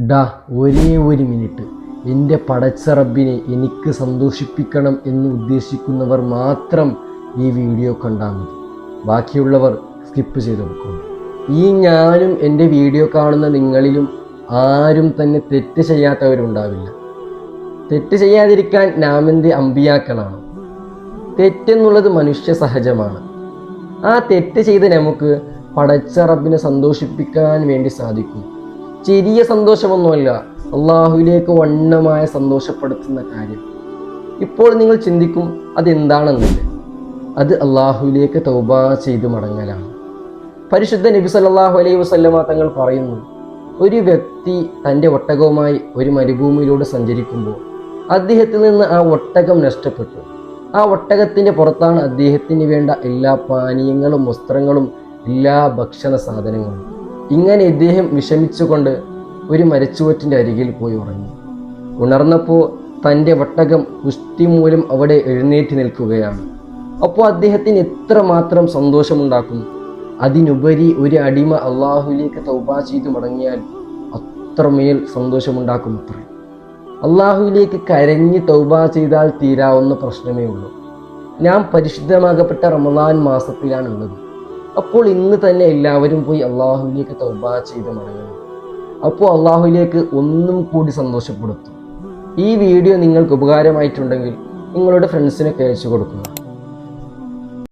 ഡാ ഒരേ ഒരു മിനിറ്റ്, എൻ്റെ പടച്ച റബ്ബിനെ എനിക്ക് സന്തോഷിപ്പിക്കണം എന്ന് ഉദ്ദേശിക്കുന്നവർ മാത്രം ഈ വീഡിയോ കണ്ടാൽ മതി. ബാക്കിയുള്ളവർ സ്കിപ്പ് ചെയ്ത് നോക്കും. ഈ ഞാനും എൻ്റെ വീഡിയോ കാണുന്ന നിങ്ങളിലും ആരും തന്നെ തെറ്റ് ചെയ്യാത്തവരുണ്ടാവില്ല. തെറ്റ് ചെയ്യാതിരിക്കാൻ നാം എന്ത് അമ്പിയാക്കളാണ്? തെറ്റെന്നുള്ളത് മനുഷ്യ സഹജമാണ്. ആ തെറ്റ് ചെയ്ത് നമുക്ക് പടച്ച റബ്ബിനെ സന്തോഷിപ്പിക്കാൻ വേണ്ടി സാധിക്കും. ചെറിയ സന്തോഷമൊന്നുമല്ല, അള്ളാഹുവിലേക്ക് വണ്ണമായ സന്തോഷപ്പെടുത്തുന്ന കാര്യം. ഇപ്പോൾ നിങ്ങൾ ചിന്തിക്കും അതെന്താണെന്നില്ല. അത് അള്ളാഹുവിലേക്ക് തൗബ ചെയ്ത് മടങ്ങലാണ്. പരിശുദ്ധ നബി സല്ലല്ലാഹു അലൈഹി വസല്ലമ തങ്ങൾ പറയുന്നു, ഒരു വ്യക്തി തൻ്റെ ഒട്ടകവുമായി ഒരു മരുഭൂമിയിലൂടെ സഞ്ചരിക്കുമ്പോൾ അദ്ദേഹത്തിൽ നിന്ന് ആ ഒട്ടകം നഷ്ടപ്പെട്ടു. ആ ഒട്ടകത്തിൻ്റെ പുറത്താണ് അദ്ദേഹത്തിന് വേണ്ട എല്ലാ പാനീയങ്ങളും വസ്ത്രങ്ങളും എല്ലാ ഭക്ഷണ സാധനങ്ങളും. ഇങ്ങനെ ഇദ്ദേഹം വിഷമിച്ചുകൊണ്ട് ഒരു മരച്ചുവറ്റിൻ്റെ അരികിൽ പോയി ഉറങ്ങി. ഉണർന്നപ്പോൾ തൻ്റെ ഒട്ടകം പുഷ്ടി മൂലം അവിടെ എഴുന്നേറ്റ് നിൽക്കുകയാണ്. അപ്പോൾ അദ്ദേഹത്തിന് എത്രമാത്രം സന്തോഷമുണ്ടാക്കും. അതിനുപരി ഒരു അടിമ അള്ളാഹുവിലേക്ക് തൗബ ചെയ്തു മടങ്ങിയാൽ അത്രമേൽ സന്തോഷമുണ്ടാക്കും. അത്ര അള്ളാഹുവിലേക്ക് കരഞ്ഞ് തൗബ ചെയ്താൽ തീരാവുന്ന പ്രശ്നമേ ഉള്ളൂ. നാം പരിശുദ്ധമാകപ്പെട്ട റമളാൻ മാസത്തിലാണുള്ളത്. അപ്പോൾ ഇന്ന് തന്നെ എല്ലാവരും പോയി അള്ളാഹുവിലേക്ക് തൗബ ചെയ്ത് മടങ്ങണം. അപ്പോൾ അള്ളാഹുവിലേക്ക് ഒന്നും കൂടി സന്തോഷപ്പെടുത്തും. ഈ വീഡിയോ നിങ്ങൾക്ക് ഉപകാരമായിട്ടുണ്ടെങ്കിൽ നിങ്ങളുടെ ഫ്രണ്ട്സിനൊക്കെ അയച്ചു കൊടുക്കുക.